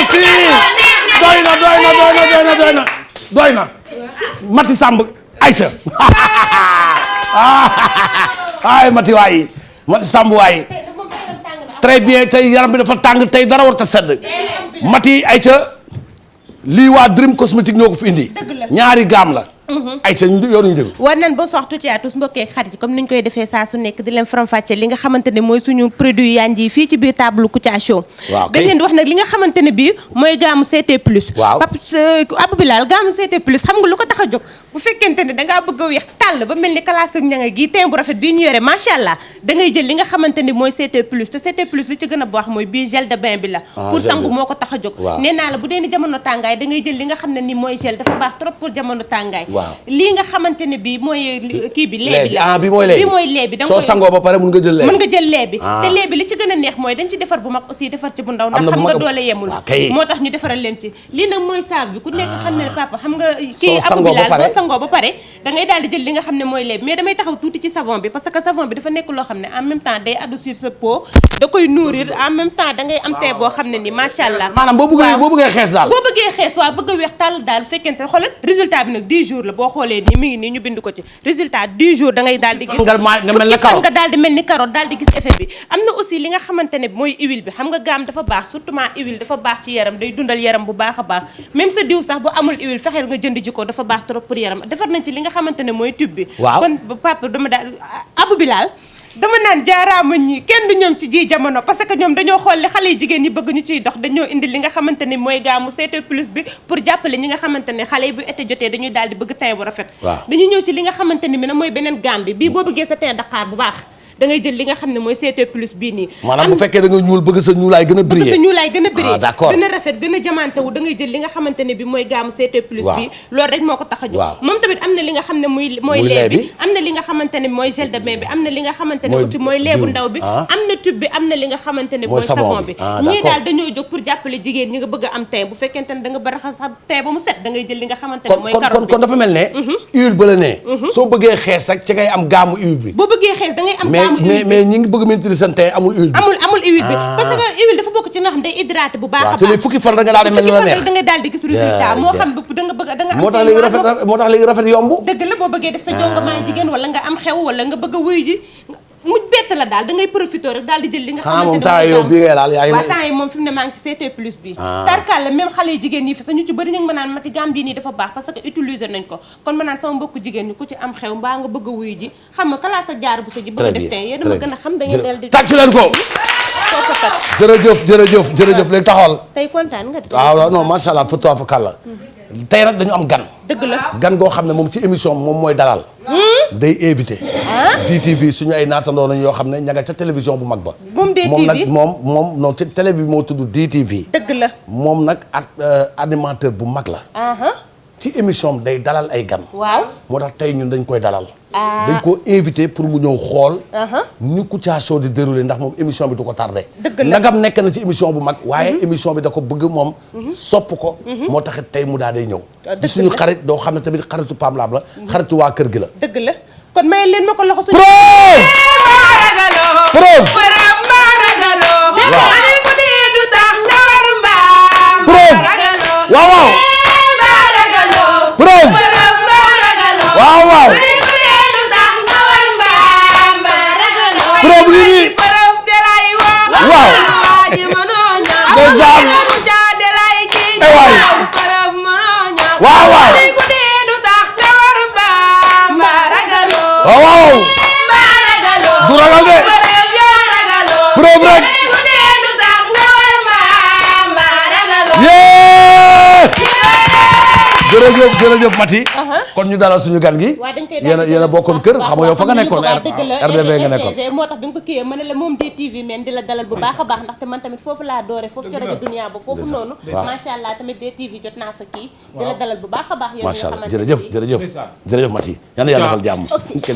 merci doy na Mati Samb Aïcha ay Mati waay Mati Samb waay très bien tey yaram bi dafa tàng tey dara warta sedd Mati Aïcha lii waa Dream Cosmétique ñoo ko fi indi ñaari gaam la Aïcha yow ñu déglu war nañ ba soxtu ci atus mbokkee xarit comme niñ koy defee saa su nekk di leen faram-fàcce li nga xamante ne mooy suñu produit yaa ngi fii ci biir table Kouthia Show dañ leen di wax nag li nga xamante ne bii mooy gaamu CT plus Abou Bilal gaamu CT plus xam nga lu ko tax a jóg bu fekkente ne dangaa bëgg a weex tàll ba mel ni classe ak ñanga gi teint bu rafet bii ñu yore macha allah da ngay jël li nga xamante ni mooy CT plus te CT plus li ci gën a baax mooy bii gel de bain bi la pour sangu moo ko tax a jóg nee naa la bu dee ni jamono tàngaay da ngay jël li nga xam ne ni mooy gel dafa baax trop pour jamono tàngaay lii nga xamante ne bii mooy kii bi lee bi la bii mooy lee bi soo sangoo ba pare mun nga jël lee mën nga jël lee bi te lee bi li ci gën a neex mooy dañ ci defar bu mag aussi defar ci bu ndaw ndax xam nga doole yemul moo tax ñu defaral leen ci lii nag mooy saabu bi ku nekk xam ne papa xam nga kii Abou Bilal boo sangoo ba pare da ngay daal di jël li nga xam ne mooy lee bi mais damay taxaw tuuti ci savon bi parce que savon bi dafa nekk loo xam ne en même temps day adoucir sa peau da koy nourrir en même temps da ngay am teint boo xam ne ni macha allah maanaam boo bëggee xees daal boo bëggee xees waaw bëgg a weex tàll daal fekkente xoolal résultat bi nag 10 jours la boo xoolee nii mi ngi nii ñu bind ko ci résultat 10 jours da ngay daal di gis fukki fan nga daal di mel ni carotte daal di gis effet bi am na aussi li nga xamante ne mooy huile bi xam nga gaam dafa baax surtout huile dafa baax ci yaram day dundal yaram bu baax a baax même sa diw sax bu amul huile fexeel nga jënd ji ko dafa baax trop pour yaram defar nañ ci li nga xamante ne mooy tube bi kon papa dama daal Abou Bilal dama naan jaaraama ñi kenn du ñoom ci ji jamono parce que ñoom dañoo xool li xale yi jigéen ñi bëgg ñu ciy dox dañoo indi li nga xamante ni mooy gaamu CT plus bi pour jàppale ñi nga xamante ne xale yi bu été jotee dañuy daal di bëgg teint bu rafet dañuy ñëw ci li nga xamante ni mi na mooy beneen gaam bi bii boo bëggee sa teint Dakar bu baax da ngay jël li nga xam ne mooy CT plus bii nii maanaam bu fekkee da nga ñuul bëgg sa ñuulaay gën a briller bëgg sa ñuulaay gën a briller d'accord gën a rafet gën a jamante wu da ngay jël li nga xamante ne bi mooy gaamu CT plus bi loolu rek moo ko tax a jóg moom tamit am na li nga xam ne mooy lait bi am na li nga xamante ne mooy gel de bain bi am na li nga xamante ne aussi mooy lait bu ndaw bi am na tube bi am na li nga xamante ne mooy savon bi ñii daal dañoo jóg pour jàppale jigéen ñi nga bëgg a am teint bu fekkente ne da nga ba raxas sa teint ba mu set da ngay jël li nga xamante ne mooy carotte bi kon dafa mel ne huile ba la ne soo bëggee xees rek ci ngay am gaamu huile bi boo bëggee xees da ngay am gaamu huile bi bëgg maintenir seen teint amul huile bi amul huile bi parce que huile dafa bokk ci nga xam day hydraté bu baax a baax te léegi fukki fan da nga daal di mel la neex da nga daal di gis résultat moo xam da nga bëgg da nga am moo tax léegi rafet yomb dëgg la boo bëggee def sa jongamaa jigéen wala nga am xew wala nga bëgg a wuyu ji mu bett la daal da ngay profité rek daal di jël li nga xamante ne moom temps yow bii ngay laal yaa ngi waaw temps yi moom fi mu ne maa ngi ci CT plus bi tarkal la même xale yi jigéen ñi fi sax ñu ci bëri ñu ngi ma naan Mati gaam bii nii dafa baax parce que utiliser nañ ko kon ma naan sama mbokk jigéen ñi ku ci am xew mbaa nga bëgg a wuyu ji xam nga kalaas ak jaar bu sa ji bëgg a def teen yéen a ma gën a xam da ngeen del di tàcc leen ko jërëjëf léegi taxawal tey kontaan nga waaw non macha allah fa toa fa kàlla tey nag dañu am gan dëgg la gan goo xam ne moom ci émission moom mooy dalal day invité DTV suñu ay naatandoo lañ yoo xam ne ña nga ca télévision bu mag ba moom DTV moom nag moom non ci télé bi moo tudd DTV dëgg la moom nag animateur bu mag la ci émission day dalal ay gan waaw moo tax tey ñun dañ koy dalal dañ ko invité pour mu ñëw xool ni Kouthia Show di déroulé ndax moom émission bi du ko tardé nagam nekk na ci émission bu mag waaye émission bi da ko bëgg moom sopp ko moo taxit tey mu daa day ñëw di suñu xarit doo xam ne tamit xaritu Pam Lab la xaritu waa kër gi la dëgg la kon may leen ma ko loxo suñu waaw preuve waaw waaw preuve lii nii waaw ndeysaan ewaay waaw waaw waaw du ragal de preuve rek jërëjëf Mati kon ñu dalal suñu gan gi yéen a bokkoon kër xam nga yow fa nga nekkoon RDV nga nekkoon moo tax bi nga ko kiyee ma ne la moom DTV men di la dalal bu baax a baax ndaxte man tamit foofu laa doore foofu ci rajo Dunia ba foofu noonu macha allah tamit DTV jot naa fa kii di la dalal bu baax a baax macha allah jërëjëf Mati yal na yàlla defal jàmm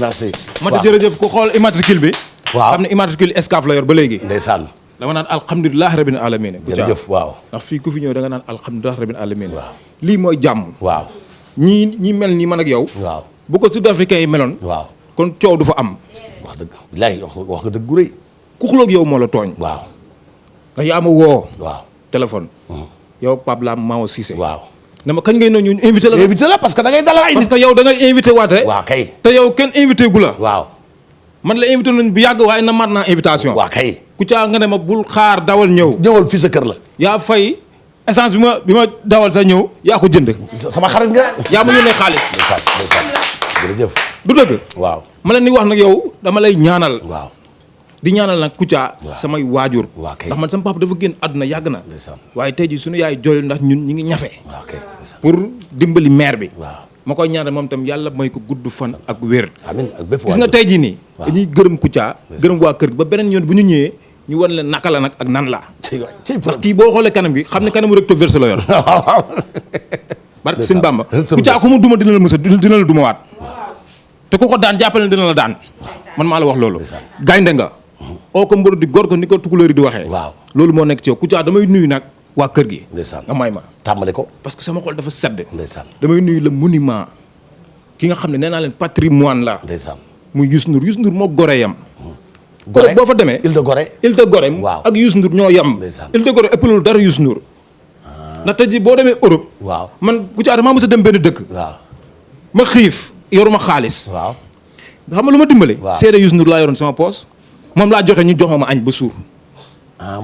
merci Mati jërëjëf ku xool immatricule bi xam ne immatricule Excaf la yor ba léegi ndeysaan dama naan alhamdulilah rabbil alamin jërëjëf waaw ndax fii ku fi ñëw da nga naan alhamdulilah rabbil alamin lii mooy jàmm waaw ñi mel ni man ak yow waaw bu ko sud africain yi meloon waaw kon coow du fa am wax dëgg bilaay wax nga dëgg gu rëy ku xuloog yow moo la tooñ waaw ndax yaa ma woo waaw téléphone yow Pape Lam Mao Cissé. waaw. ne ma kañ ngay ñëw ñu invité la. invité la parce que da ngay dalal ay nit. parce que yow da ngay invité waate. waaw kay. te yow kenn invité gu la. waaw. man la invité nañ bu yàgg waaye na mat naa invitation. waaw kay. Kouthia nga ne ma bul xaar dawal ñëw. ñëwal fii sa kër la. yaa fay essence bi ma dawal sa ñëw yaa ko jënd. sama xarit nga. yaa ma yónnee xaalis. jërëjëf. du dëgg. waaw. ma leen di wax nag yow dama lay ñaanal. waaw. di ñaanal nag Kouthia. samay waajur. waaw kay. ndax man sama papa dafa génn àdduna yàgg na. ndeysaan. waaye tey jii suñu yaay jooyul ndax ñun ñi ngi ñafe. waaw kay. pour dimbali maire bi. waaw. ma koy ñaanal moom tam yàlla may ko gudd fan ak wér. amiin ak bépp gis nga tey jii nii. waaw. dañuy gërëm Kouthia. gërëm waa kër gi ba beneen yoon bu ñu ñëwee ñu wan leen naka la nag ak nan la. parce que kii boo xoolee kanam gi xam ne kanamu recto verso la yor. barke sëñ Bamba. Kouthia ku mu duma dina la mës a dina la dumawaat. te ku ko daan jàppale dina la daan. man maa la wax loolu. gaynde nga. oo ko mbër di gor ko ni ko tukulóor yi di waxee. waaw loolu moo nekk ci yow Kouthia damay nuyu nag waa kër gi. ndeysaan nga may ma. tàmbali ko. parce que sama xol dafa sedd. ndeysaan. damay nuyu le monument. ki nga xam ne nee naa leen patrimoine la. ndeysaan. muy Youssou Ndour moo gore yam. Gorée boo fa demee. Île de Gorée. Île de Gorée. waaw ak Youssou Ndour ñoo yam. ndeysaan. Île de Gorée ëppalul dara Youssou Ndour. ndax tey jii boo demee Europe. waaw. man Kouthia damaa mës a dem benn dëkk. waaw. ma xiif yoruma xaalis. waaw. xam nga lu ma dimbale. waaw. seede Youssou Ndour laa yoroon sama poos moom laa joxe ñu jox ma añ ba suur.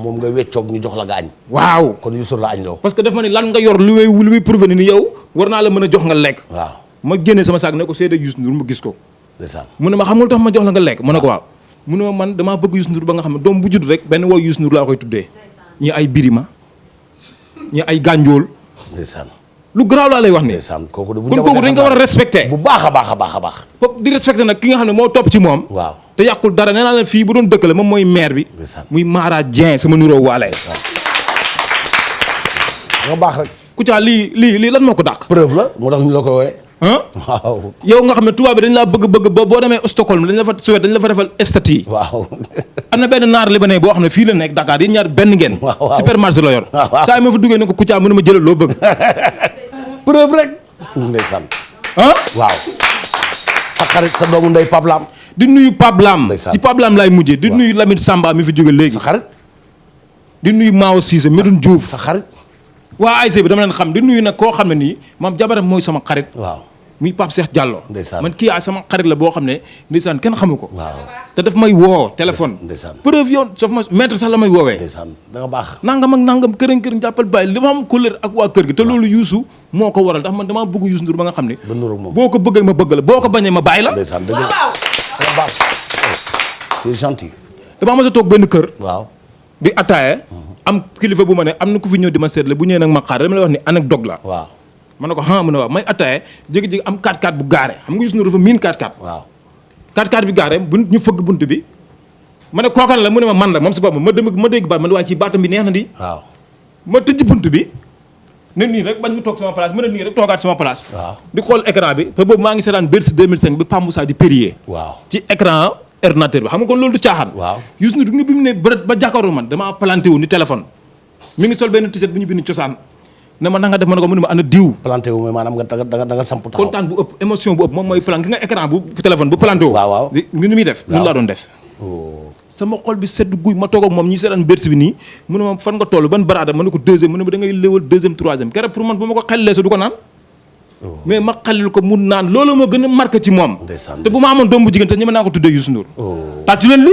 moom nga weccoog ñu jox la nga añ. waaw. kon Youssou la añ loo. parce que dafa ma ni lan nga yor lu muy prouvé ni yow war naa la mën a jox nga lekk. waaw. ma génnee sama saak ne ko seede Youssou Ndour mu gis ko. ndeysaan. mu ne ma xam nga lu tax ma jox la nga lekk mu ne ko waaw. mu ne ma man damaa bëgg Youssou Ndour ba nga xam ne doom bu judd rek benn woy Youssou Ndour laa koy tuddee. ñi ay birima ñi ay gànjool. ndeysaan. lu garaaw laa lay wax nii. ndeysaan kooku de bu kon kooku dañ ko war a respecté. bu baax a baax a baax a baax. di respecté nag ki nga xam ne moo topp ci moom. waaw. te yàqul dara nee naa leen fii bu doon dëkk la moom mooy maire bi. ndeysaan. muy Mara Dieng sama nuroo waale. nga baax rek. Kouthia lii lan moo ko dàq. preuve la moo tax ñu la ko wooyee. ah waaw. yow nga xam ne tubaab bi dañ laa bëgg ba boo demee Stockholm dañ la fa Suède dañ la fa defal statue. waaw. am na benn naar libanais boo xam ne fii la nekk Dakar yéen ñaar benn ngeen. waaw. supermarché la yor. waaw. saa yi ma fa duggee ne ko Kouthia mënu ma jëlal loo bëgg. preuve rek. ndeysaan. ah waaw. sa xarit sa doomu ndey Pape Lam. di nuyu Pape Lam. ndeysaan. ci Pape Lam laay mujjee. di nuyu Lamine Samba mi fi jóge léegi. sa xarit. di nuyu Mao Cissé Medoune Diouf. sa xarit. waa ASC bi dama leen xam di nuyu nag koo xam ne nii maam jabaram mooy sama xarit. waaw. muy Pape Cheikh Diallo. ndeysaan. man kii sama xarit la boo xam ne ndeysaan kenn xamu ko. waaw. te daf may woo téléphone. ndeysaan. preuve yoon soo ma maître sax la may woowee. ndeysaan da nga baax. nangam ak nangam kërën jàppal bàyyi li ma am couleur ak waa kër gi te loolu Youssou moo ko waral ndax man damaa bëgg Youssou Ndour ba nga xam ne. ba Ndour ak moom boo ko bëggee ma bëgg la boo ko bañee ma bàyyi la. ndeysaan dëgg la da nga baax. c'est gentil. damaa mos a toog benn kër. waaw. di attaaye. am kilifa bu ma ne am na ku fi ñëw di ma seetle bu ñëwee nag ma xaar dama lay wax ni anecdote la. waaw. ma ne ko ah mu ne waaw may attaaye jékki-jékki am 4x4 bu gaare xam nga Youssou Ndour dafa miin 4x4. waaw. 4x4 bi gaare bu ñu fëgg bunt bi ma ne kookan la mu ne ma man la moom si boppam ma dégg baat ma ne waaye ci baatam bi neex na di. waaw. ma tëj bunt bi ne nii rek bañ mu toog sama place ma ne nii rek toogaat sama place. waaw. di xool écran bi te boobu maa ngi seetaan Bercy 2005 bi Pape Moussa di Perrier. waaw. ci écran ordinateur bi xam nga kon loolu du caaxaan. waaw. Youssou Ndour nga bi mu ne bërët ba jàkkaarloo man damaa planté wu ni téléphone mi ngi sol benn tiset bu ñu bind cosaan ne ma nanga def ma ne ko mu ne ma ana diw. planté wu mais maanaam da nga samp taxaw. kontaan bu ëpp émotion bu ëpp moom mooy plan ki nga écran bu téléphone bu planté wu. waaw waaw. ni muy def. waaw ñun laa doon def. sama xol bi sedd guy ma toog ak moom ñi seetaan Bercy bi nii mu ne ma fan nga toll ban baraada ma ne ko deuxième mu ne ma da ngay léewal deuxième troisième keroog pour man bu ma ko xelilee sa du ko naan. mais ma xelil ko mu naan loolu ma gën a marqué ci moom. ndeysaan. te bu ma amoon doom bu jigéen te ñi ma naa ko tuddee Youssou Ndour. tàccu leen li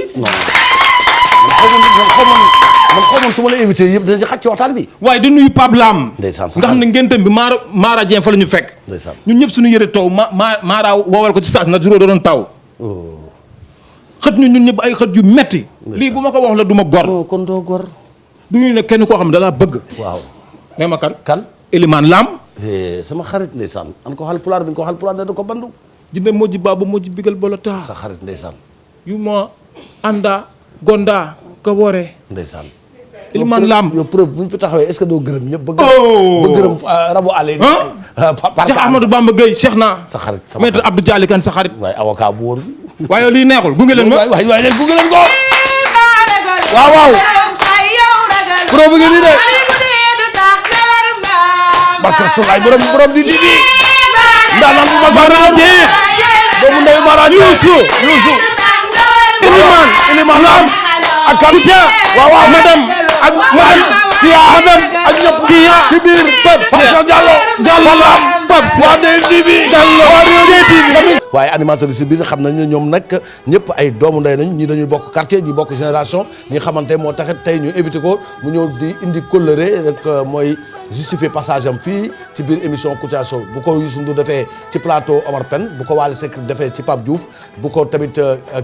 man xamoon su ma la invité yëpp dina ci xaj ci waxtaan bi. waaye di nuyu Pape Lam. ndeysaan nga xam ne ngénteem bi Mara Dieng fa la ñu fekk. ndeysaan. ñun ñëpp suñu yëre taw Mara woowal ko ci stage na juróo da doon taw. xët ñun ñëpp ay xët yu metti lii bu ma ko wax la du ma gor. kon doo gor. du ñu ne kenn koo xam ne da laa bëgg. waaw. nee ma kan. kan. Elimane Lam. sama xarit ndeysaan an ko xal pulaar bi ko xal pulaar ne da ko bandu. jinne moji baaba moji bigal bolo taa. sa xarit ndeysaan. yu ma anda gonda ka woore. ndeysaan. Elimane Lam. yow preuve bu ñu fi taxawee est-ce que doo gërëm ñëpp. ba gërëm rabu àll yi. Cheikh Ahmadou Bamba Gueye Cheikh naa. sa xarit sama maître Abdou Dialy Kane sa xarit. waaye avocat bu wóor. waaye lii neexul gunge leen ma. waay leen gunge leen ko. waaw waaw. preuve ngeen nii de. barke Sulaay borom di dindi. daanaka bu mag Mara Dieng. doomu ndey Mara Dieng. Youssou. Elimane Lam. ak Kouthia waaw madame ak madame Sia madame ak ñëpp Kia ci biir Pape Diallo Pape waa DTV waaye animateur yi si biir xam nañu ñoom nag ñëpp ay doomu ndey nañu ñi dañuy bokk quartier ñi bokk génération ñi xamante moo taxit tey ñu invité ko mu ñëw di indi kóllëre rek mooy justifier passage am fii ci biir émission Kouthia Show bu ko Youssou Ndour defee ci plateau Omar Pène bu ko Wally Seck defee ci Pape Diouf bu ko tamit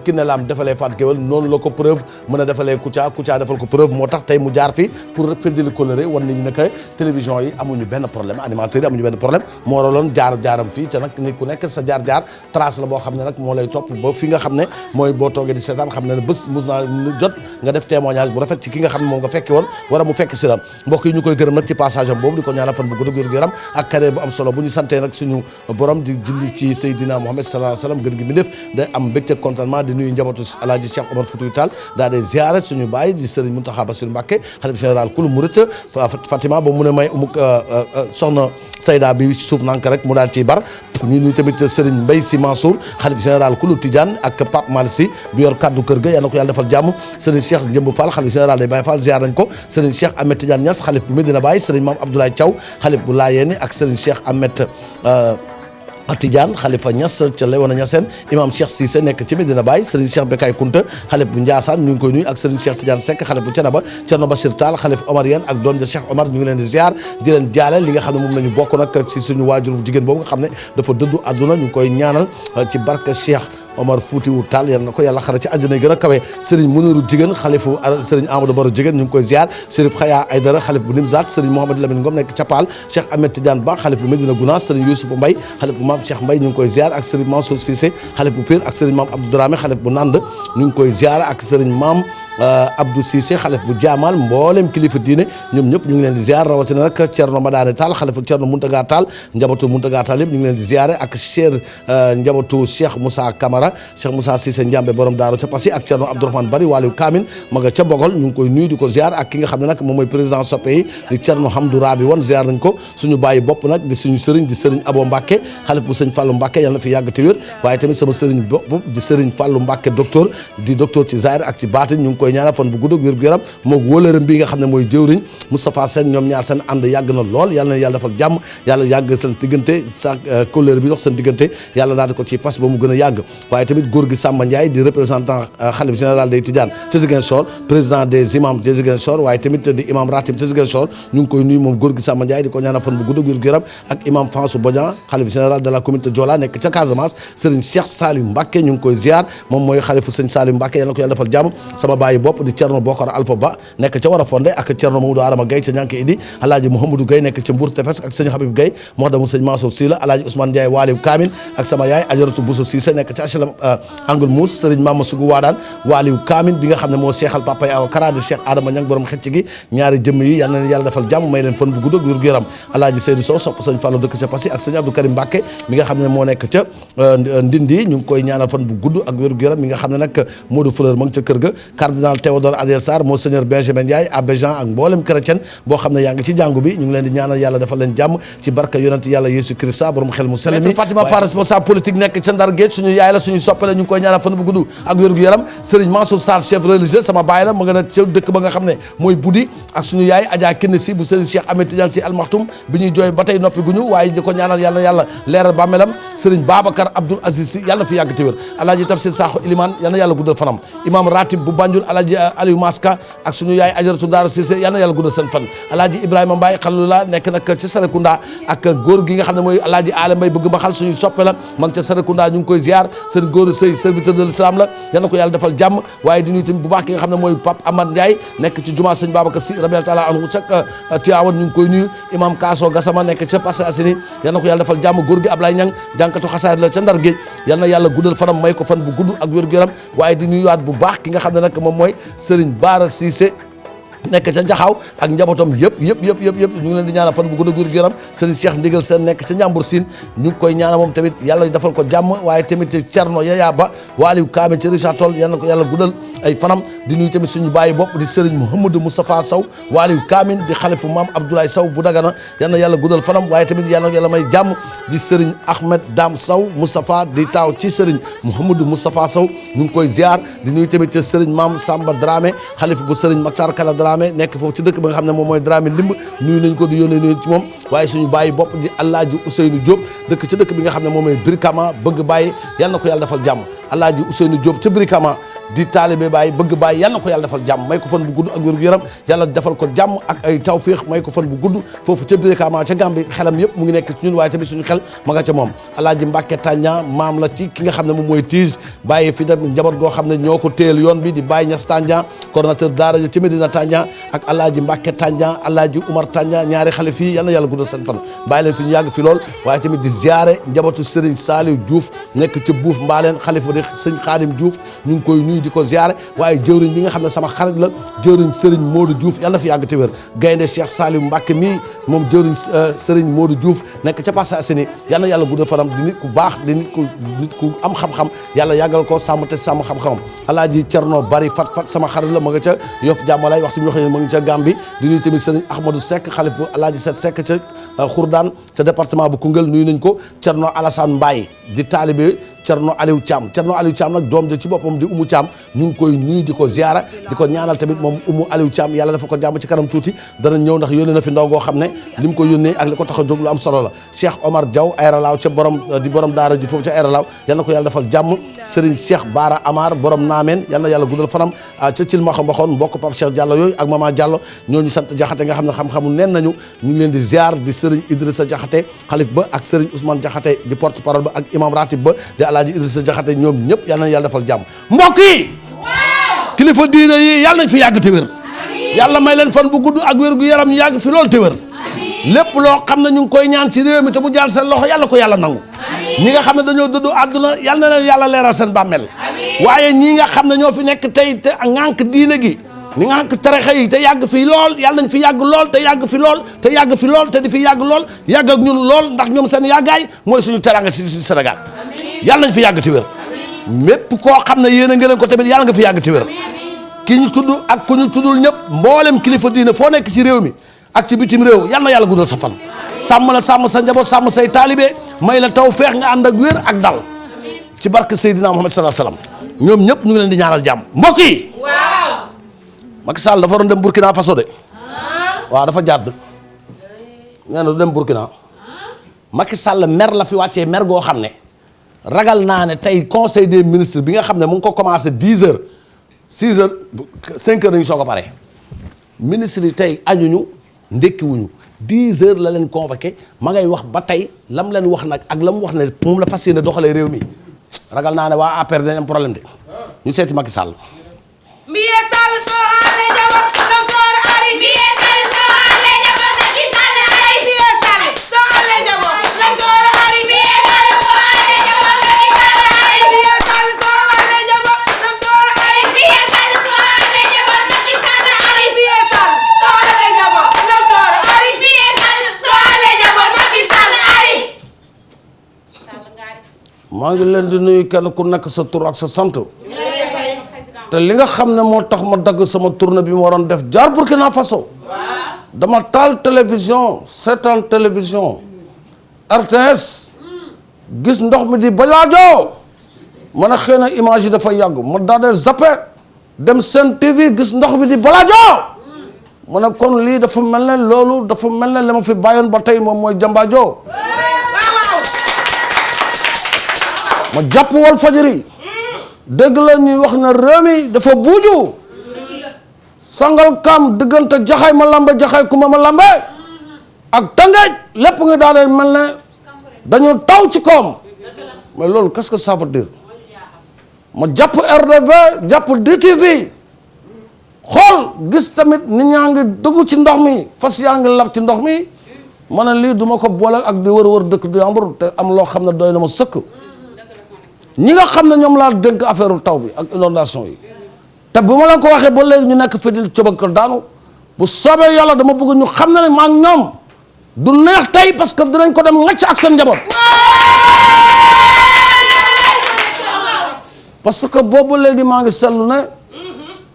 Kiné Lam defalee Fatou Guewel noonu la ko preuve mën a defalee Kouthia defal ko preuve moo tax tey mu jaar fi pour feddali kóllëre wan nit ñi ne télévision yi amuñu benn problème animateurs yi amuñu benn problème moo waraloon jaaram fii te nag nit ku nekk sa jaar trace la boo xam ne nag moo lay topp ba fi nga xam ne mooy boo toogee di seetaan xam ne bés mus naa jot nga def témoignage bu rafet ci ki nga xam ne moom nga fekke woon wara mu fekk si la mbokk yi ñu koy gërëm nag ci passage boobu di ko ñaanal fan bu gudd wér gu yaram ak carrière bu am solo bu ñu santee nag suñu borom di julli ci Seydina Mohamed sallallahu alayhi wasallam gën gi mi def day am mbégte contentement di nuyu njabootu Alaaji Cheikh Omar Foutiyou Tall daa dee ziaré suñu baay di Serigne Mountakha Bassirou Mbacké xalif général kulu murit Fatima ba mu ne may soxna Sayda bi suuf nank rek mu daal ciy bar ñu nuyu tamit Serigne Mbaye Sy Mansour xalif général kulu Tidiane ak Pape Malick Sy bi yor kaddu kër ga yal na ko yàlla defal jàmm Serigne Cheikh Njëmb Fall xalif général day Baye Fall ziar nañ ko Serigne Cheikh Ahmed Tidiane Niass xalif bu Medina Baye Serigne Mame Abdoulaye Thiaw xalif bu Laayeen ak Serigne Cheikh Ahmed Tidiane xalifa Niass ca Léona Niassène imam Cheikh Cissé nekk ci Medina Baye Serigne Cheikh Bekay Kunta xalif bu Ndiassane ñu ngi koy nuyu ak Serigne Cheikh Tidiane Seck xalif bu Thiénaba Thierno Bachir Tall xalif Omarien ak doom ja Cheikh Omar ñu ngi leen di ziar di leen jaale li nga xam ne moom la ñu bokk nag ci suñu waajur bu jigéen boobu nga xam ne dafa dëddu àdduna ñu ngi koy ñaanal ci barke Cheikh Omar Foutiyou Tall yal na ko yàlla xara ci àjjana yi gën a kawe Serigne Mouniru jigéen xalifu Serigne Amadou Baro jigéen ñu ngi koy ziar Chérif Khaya Aydara xalif bu Nimzat Serigne Mouhamed Lamine Ngom nekk ca Paal Cheikh Ahmed Tidiane Ba xalif bu Medina Gounass Serigne Youssouf Mbaye xalif bu Mame Cheikh Mbaye ñu ngi koy ziar ak Serigne Mansour Cissé xalif bu Pire ak Serigne Mame Abdou Dramé xalif bu Nand ñu ngi koy ziar ak Serigne Mame Abdou Cissé xalif bu Jaamal mboolem kilifa diine ñoom ñëpp ñu ngi leen di ziar rawatina nag Thierno Madane Tall xalifu Thierno Mountaga Tall njabootu Mountaga Tall yëpp ñu ngi leen di ziare ak njabootu Cheikh Moussa Camara Cheikh Moussa Cissé Ndiambe borom Daaru ca Passy ak Thierno Abdourahmane Bari Waliou Kamin ma nga ca Bogol ñu ngi koy nuyu di ko ziar ak ki nga xam ne nag moom mooy président soppe yi di Thierno Hamdou Rabi woon ziar nañ ko suñu bàyyi bopp nag di suñu sëriñ di sëriñ Abo Mbacke xalif bu sëñ Fallou Mbacke yàlla na fi yàgg te wér waaye tamit sama sëriñ bopp di sëriñ Fallou Mbacke docteur di docteur ci zahir ak ci baatin ñu ngi koy ñaanal fan bu gudd wér gu yaram moo wóolëram bi nga xam ne mooy jëwriñ Moustapha Sène ñoom ñaar seen ànd yàgg na lool yàlla na yàlla defal jàmm yàlla yàgg seen diggante sa kóllëre bi dox seen diggante yàlla daal di ko ci fas ba mu gën a yàgg waaye tamit góor gi Samba Ndiaye di représentant xalif général des Tidianes ca Ziguinchor président des imams de Ziguinchor waaye tamit di imam ratib ca Ziguinchor ñu ngi koy nuyu moom góor gi Samba Ndiaye di ko ñaanal fan bu gudd wér gu yaram ak imam Fansou Bodian xalif général de la communauté Diola nekk ca Casamance Serigne Cheikh Saliou Mbacké ñu ngi koy ziar moom mooy xalifu Serigne Saliou Mbacké yàlla na ko yàlla defal jàmm sama bàyyi bopp di Thierno Bokar Alpha Ba nekk ca war a fondé ak Thierno Mamadou Adama Gaye ca ñànk idi alaaji Mouhamadou Gaye nekk ca Mbour Tefes ak sëñ Habib Gaye moo damu sëñ Mansour Sylla alaaji Ousmane Ndiaye Waliou Kamil ak sama yaay Ajaratu Bousso Cissé nekk ca HLM Angle Mousse Serigne Mama Sougou Wadane Waliou Kamil bi nga xam ne moo seexal papa Awa Kara di Cheikh Adama Niang borom xëcc gi ñaari jëmm yi yal na leen yàlla defal jàmm may leen fan bu gudd ak wér gu yaram alaaji Seydou Sow sopp sëñ Fallou dëkk ca Passy ak sëñ Abdou Karim Mbacké mi nga xam ne moo nekk ca Ndindi ñu ngi koy ñaanal fan bu gudd ak wér gu yaram mi nga xam ne nag Modou Fleur ma ngi ca kër ga cardinal Théodore Adrien Sarr Monseigneur Benjamin Ndiaye abbé Jean ak mboolem chrétien boo xam ne yaa ngi ci jàngu bi ñu ngi leen di ñaanal yàlla defal leen jàmm ci barka yonent yàlla Yeesu Christa borom xel mu sell mi Fatima Fall responsable politique nekk ca Ndar Géej suñu yaay la suñu soppe la ñu ngi koy ñaanal fan bu gudd ak wér gu yaram Serigne Mansour Sarr chef religieux sama baay la ma nga nag ca dëkk ba nga xam ne mooy Budi ak suñu yaay Adja Kenne Si bu Serigne Cheikh Ahmed Tidiane Si Al Maktoum bi ñuy jooy ba tey noppi guñu waaye di ko ñaanal yàlla yàlla leeral bàmmeelam Serigne Babacar Abdoul Aziz Si yàlla na fi yàgg te wér alaaji Tafsir Sakho Iliman yàlla na yàlla guddal fanam imam ratib bu Banjul alaaji Aliou Maska ak suñu yaay Ajaratu Daara Cissé yàlla na yàlla guddal seen fan alaaji Ibrahima Mbaye xalula nekk nag ci Sarekunda ak góor gi nga xam ne mooy alaaji Aala Mbaye bëgg ma xal suñu soppe la ma ngi ca Sarekunda ñu ngi koy ziar seen góor sëy serviteur de l'islam la yal na ko yàlla defal jàmm waaye di nuyu tamit bu baax ki nga xam ne mooy Pape Amad Ndiaye nekk ci juma sëñ Babacar Sy rabbil taala anhu ca Tivaouane ñu ngi koy nuyu imam Kaso Gassama nekk ca Parcelles Assainies yal na ko yàlla defal jàmm góor gi Ablaye Niang jànkatu xasaayid la ca Ndar Géej yal na yàlla guddal fanam may ko fan bu gudd ak wér gu yaram waaye di nuyuwaat bu baax ki nga xam ne nag moom mooy Serigne Bara Cissé nekk ca Jaxaaw ak njabootam yëpp ñu ngi leen di ñaanal fan bu gudd ak wér gu yaram Serigne Cheikh Ndigal Sène nekk ca Njàmbur Siin ñu ngi koy ñaanal moom tamit yàlla defal ko jàmm waaye tamit Thierno Yaya Ba Waliou Kamil ca Richard Toll yal na ko yàlla guddal ay fanam di nuyu tamit suñu bàyyi bopp di Serigne Mouhamadou Moustapha Sow waaliyu Kaamin di xalifu maam Abdoulaye Sow bu Dagana yal na yàlla guddal fanam waaye tamit yal na yàlla may jàmm di Serigne Ahmed Dame Sow Moustapha di taaw ci Serigne Mouhamadou Moustapha Sow ñu ngi koy ziar di nuyu tamit ci Serigne maam Samba Dramé xalifu bu Serigne Makhtar Kala Dramé nekk foofu ci dëkk ba nga xam ne moom mooy Dramé Ndimb nuyu nañ ko di yónnee nuyu ci moom waaye suñu bàyyi bopp di Alaaji Ousseynou Diop dëkk ci dëkk bi nga xam ne moom mooy Brikama bëgg bàyyi yal na ko yàlla defal jàmm Alaaji Ousseynou Diop ca Brikama di taalibe Baay bëgg Baay yal na ko yàlla defal jàmm may ko fan bu gudd ak wér gu yaram yàlla defal ko jàmm ak ay tawféex may ko fan bu gudd foofu ca Brikama ca Gambie xelam yëpp mu ngi nekk ci ñun waaye tamit suñu xel ma nga ca moom Alaaji Mbàkke Tàñña maam la ci ki nga xam ne moom mooy Tige bàyyi fi dem njaboot goo xam ne ñoo ko téel yoon bi di Baye Niass Tàñña coordonnateur daara ja ci Medina Tàñña ak Alaaji Mbàkke Tàñña Alaaji Umar Tàñña ñaari xale fii yal na yàlla guddal seen fan bàyyi leen fi ñu yàgg fi lool waaye tamit di ziare njabootu Serigne Saliou Diouf nekk ca Buuf Mbaaleen xalifa di sëñ Xaadim Diouf ñu ngi koy nuyu di ko ziare waaye jëwriñ bi nga xam ne sama xarit la jëwriñ Serigne Modou Diouf yàlla na fi yàgg te wér gaynde Cheikh Saliou Mbacke mii moom jëwriñ Serigne Modou Diouf nekk ca Parcelles Assainies yàlla na yàlla guddal fanam di nit ku baax di nit ku am xam-xam yàlla yàggal ko sàmm te sàmm xam-xamam Alaaji Cerno Bari fat sama xarit la ma nga ca Yoff Jàmmalaay waxtu ñu waxee ma nga ca Gambie di nuyu tamit Serigne Ahmadou Seck xalif bu Alaaji Set Seck ca Khourdaan ca département bu Koungheul nuyu nañ ko Cerno Alassane Mbaye di taalibe Cerno Aliou Thiam nag doom de ci boppam di Umu Thiam ñu ngi koy nuyu di ko ziara di ko ñaanal tamit moom Umu Aliou Thiam yàlla dafa ko jàmm ci kanam tuuti dana ñëw ndax yónnee na fi ndaw goo xam ne li mu ko yónnee ak li ko tax a jóg lu am solo la Cheikh Omar Diaw Aéralaaw ca borom daara ji foofu ca Aéralaaw yal na ko yàlla defal jàmm Serigne Cheikh Bara Amar borom naameen yal na yàlla guddal fanam ca cil ma mbaxoon mbokk Pape Cheikh Diallo yooyu ak Mama Diallo ñooñu sant Jaxate nga xam ne xam-xamu neen nañu ñu ngi leen di ziar di Serigne Idrissa Jaxate xalif ba ak Serigne Ousmane Jaxate di porte parole ba ak imam ratib ba di Alaaji Idrissa Jaxate ñoom ñëpp yal na yàlla defal jàmm mbokk yi kilifa diine yi yàlla nañ fi yàgg te wér yàlla may leen fan bu gudd ak wér gu yaram ñu yàgg fi lool te wér lépp loo xam ne ñu ngi koy ñaan ci réew mi te mu jaar seen loxo yàlla ko yàlla nangu ñi nga xam ne dañoo dëddu àdduna yàlla na leen yàlla leeral seen bàmmeel waaye ñii nga xam ne ñoo fi nekk tey te ŋànk diine gi ni ŋànk tarixa yi te yàgg fi lool yàlla nañ fi yàgg lool te yàgg fi lool te yàgg fi lool te di fi yàgg lool yàgg ak ñun lool ndax ñoom seen yàggaay mooy suñu teranga ci Sénégal yàlla nañ fi yàgg te wér mépp koo xam ne yéen a ngeen ko tamit yàlla nga fi yàgg te wér ki ñu tudd ak ku ñu tuddul ñëpp mboolem kilifa diine foo nekk ci réew mi ak ci bitim réew yal na yàlla guddal sa fan sàmm la sàmm sa njaboot sàmm say taalibe may la taw feex nga ànd ak wér ak dal ci barke Seydina Muhammad sallallahu alayhi wasallam ñoom ñëpp ñu ngi leen di ñaanal jàmm mbokk yi waaw Macky Sall dafa waroon dem Burkina Faso de waaw dafa jàdd nee na du dem Burkina Macky Sall mer la fi wàccee mer goo xam ne ragal naa ne tey conseil des ministres bi nga xam ne mu ngi ko commencé 10 heures 6 heures 5 heures dañu soog a pare ministres yi tey añuñu ndekkiwuñu 10 heures la leen convoqué ma ngay wax ba tey lam leen wax nag ak la mu wax ne moom la fas yéene doxalee réew mi ragal naa ne waa APR dañ am problème de ñu seeti Macky Sall. maa ngi leen di nuyu kenn ku nekk sa tur ak sa sant te li nga xam ne moo tax ma dagg sama tournée bi ma waroon def jaar Burkina Faso dama taal télévision seetaan télévision RTS gis ndox mi di balaajoo ma ne xëy na image yi dafa yàgg ma daal di zappé dem Sen TV gis ndox mi di balaajoo ma ne kon lii dafa mel ne loolu dafa mel ne li ma fi bàyyoon ba tey moom mooy jàmbaajoo ma jàpp wal fajiri dégg la ñuy wax ne réew mi dafa buuju sangal kam diggante jaxay ma lambe jaxay kuma ma lambe ak tëngeej lépp nga daal di mel ne dañu taw ci koom mais loolu qu'est-ce que ça veut dire ma jàpp RDV jàpp DTV xool gis tamit nit ñaa ngi dugg ci ndox mi fas yaa ngi lab ci ndox mi ma ne lii duma ko boole ak di wër dëkk di ambur te am loo xam ne doy na ma sëkk ñi nga xam ne ñoom laa dénk affaire taw bi ak inondation yi te bu ma leen ko waxee ba léegi ñu nekk fi di cobakal daanu bu soobee yàlla dama bëgg ñu xam ne ne maa ngi ñoom du neex tey parce que dinañ ko dem ngacc ak seen njaboot parce que boobu léegi maa ngi seetlu ne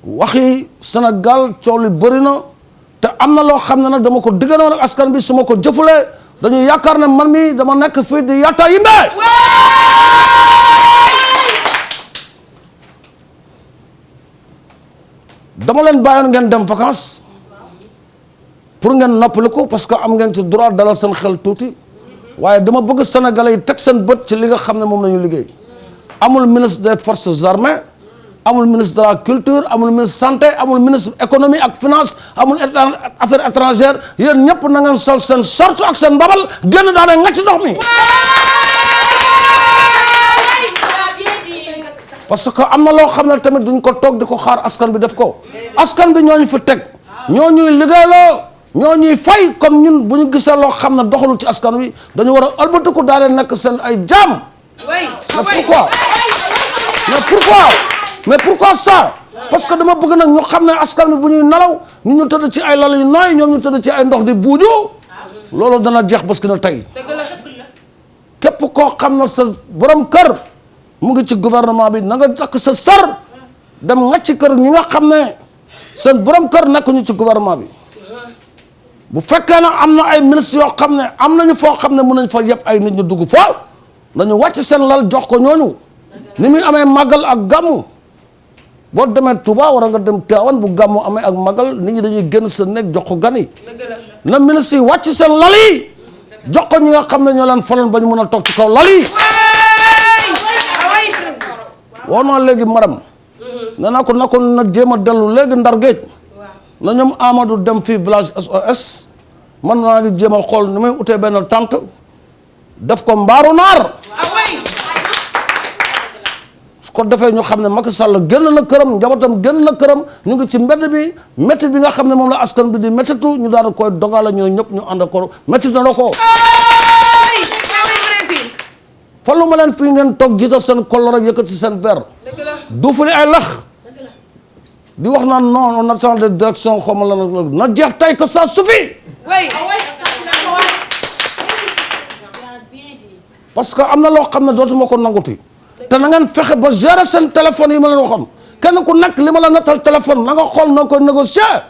waxi Sénégal coow li bëri na te am na loo xam ne nag dama ko digganoon ak askan bi su ma ko jëfulee dañuy yaakaar ne man mi dama nekk fii di yatta yimbe dama leen bàyyoon ngeen dem vacances pour ngeen noppaliku parce que am ngeen ci droit dalal seen xel tuuti waaye dama bëgg Sénégalais yi teg seen bët ci li nga xam ne moom la ñu liggéey amul ministre des forces armées amul ministre de la culture amul ministre santé amul ministre économie ak finance amul affaires étrangères yéen ñëpp na ngeen sol seen short ak seen mbabal génn daane nga ci ndox mi parce que am na loo xam ne tamit duñ ko toog di ko xaar askan bi def ko askan bi ñooñu fi teg ñoo ñuy liggéeyloo ñoo ñuy fay comme ñun bu ñu gisee loo xam ne doxalul ci askan wi dañu war a ëlbatiku daal di nekk seen ay jaam mais pourquoi ça parce que dama bëgg nag ñu xam ne askan bi bu ñuy nelaw ñu tëdd ci ay lal yu nooy ñoom ñu tëdd ci ay ndox di buuju loolu dana jeex parce que na tey képp koo xam ne sa borom kër mu ngi ci gouvernement bi na nga takk sa sar dem nga ci kër ñi nga xam ne seen borom kër nekk ñu ci gouvernement bi bu fekkee ne am na ay ministres yoo xam ne am nañu foo xam ne mën nañ fa yëpp ay nit ñu dugg fa nañu wàcc seen lal jox ko ñooñu ni muy amee màggal ak gàmmu boo demee Touba war nga dem Tivaouane bu gàmmu amee ak màggal nit ñi dañuy génn sa nekk jox ko gan yi na ministres yi wàcc seen lal yi jox ko ñi nga xam ne ñoo leen faloon ba ñu mën a toog ci kaw lal yi woo naa léegi madame nee naa ko na jéem a dellu léegi Ndar Géej na ñoom Amadou dem fii village SOS man naa ngi jéem a xool ni may utee benn tente def ko mbaaru naar su ko defee ñu xam ne Macky Sall génn na këram njabootam génn na këram ñu ngi ci mbedd bi métti bi nga xam ne moom la askan bi di méttitu ñu daal koy dogale ñu ñëpp ñu ànd ko métti na ko fallu ma leen fii ngeen toog jiital seen kollo rek yëkkati seen verre du fuli ay lax di wax naan non on attend des directions xaw ma la na jeex tey que ça suffit parce que am na loo xam ne dootuma ko nanguti te na ngeen fexe ba gérer seen téléphone yi ma leen waxoon kenn ku nekk li ma la nattal téléphone na nga xool noo koy négocier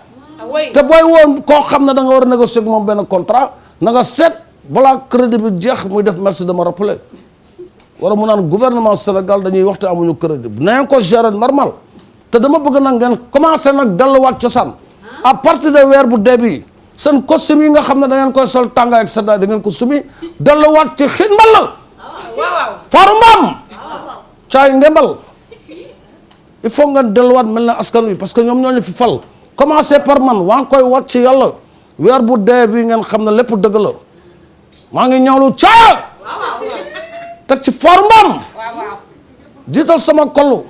te booy woon koo xam ne da nga war a négocier ak moom benn contrat na nga seet balaa crédit bi jeex muy def merci de me rappeler war a mu naan gouvernement Sénégal dañuy waxte amuñu crédit na ngeen ko gérer normal te dama bëgg nag ngeen commencé nag delluwaat cosaan à partir de weer bu dee bi seen costume yi nga xam ne da ngeen koy sol tàngaay ak seddaay da ngeen ko sumi delluwaat ci xiin mbal faaru mbaam caay ngembal il faut ngeen delluwaat mel na askan wi parce que ñoom ñoo ñu fi fal commencé par man waa ngi koy wat ci yàlla weer bu dee bi ngeen xam ne lépp dëgg la maa ngi ñawlu caaya teg ci faaru mbaam jiital sama kollu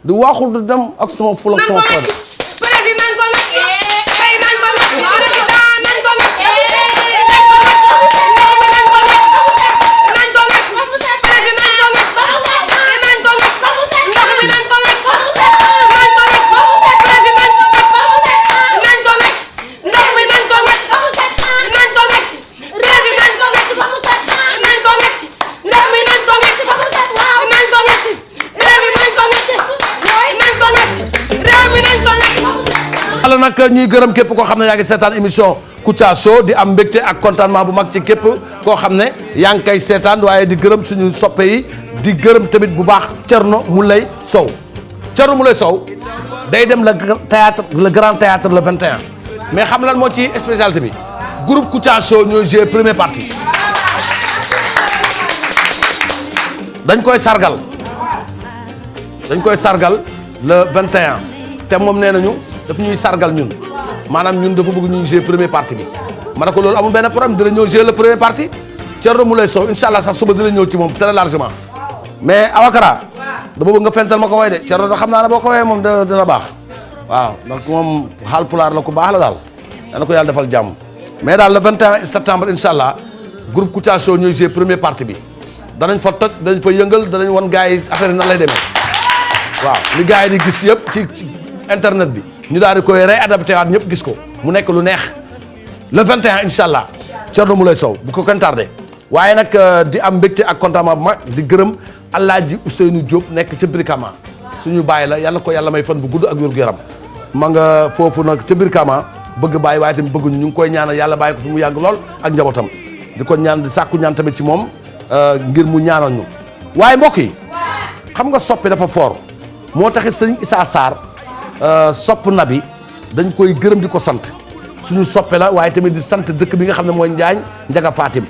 di waaxul di dem ak sama ful ak sama fayda nag ñuy gërëm képp koo xam ne yaa ngi seetaan émission Kouthia Show di am mbégte ak contentement bu mag ci képp koo xam ne yaa ngi koy seetaan waaye di gërëm suñu soppe yi di gërëm tamit bu baax Thierno Moulay Sow Thierno Moulay Sow day dem le grand théâtre le 21 mais xam lan moo ci spécialité bi groupe Kouthia Show ñooy jouer première partie dañ koy sargal le 21 te moom nee nañu daf ñuy sargal ñun maanaam ñun dafa bëgg ñuy jouer première partie bi ma ne ko loolu amul benn problème dina ñëw jouer la première partie Thierno Moulay Sow incha allah sax suba dina ñëw ci moom très largement mais Awakara dama bëgg nga fental ma ko way de Thierno da xam naa ne boo ko wayee moom dina baax waaw ndax moom Haalpulaar la ku baax la daal dana ko yàlla defal jàmm mais daal le 21 septembre incha allah groupe Kouthia Show ñooy jouer première partie bi danañ fa toj danañ fa yëngal danañ wan gars yi affaire yi nan lay demee waaw li gars yi di gis yëpp ci internet bi ñu daal di koy réadapté waat ñëpp gis ko mu nekk lu neex le 21 incha allah Thierno Moulay Sow bu ko kenn tardé waaye nag di am mbégte ak contentement bu mag di gërëm Alaaji Ousseynou Diop nekk ca Brikama suñu bàyyi la yàlla ko yàlla may fan bu gudd ak wér-gu-yaram ma nga foofu nag ca biir Kama bëgg bàyyi waaye tamit bëgguñu ñu ngi koy ñaanal yàlla bàyyi ko fi mu yàgg lool ak njabootam di ko ñaan di sàkku ñaan tamit ci moom ngir mu ñaanal ñu waaye mbokk yi xam nga soppe dafa fort moo taxit sëñ Issa Sarr sopp na bi dañ koy gërëm di ko sant suñu soppe la waaye tamit di sant dëkk bi nga xam ne mooy Njaañ Njaga Fatim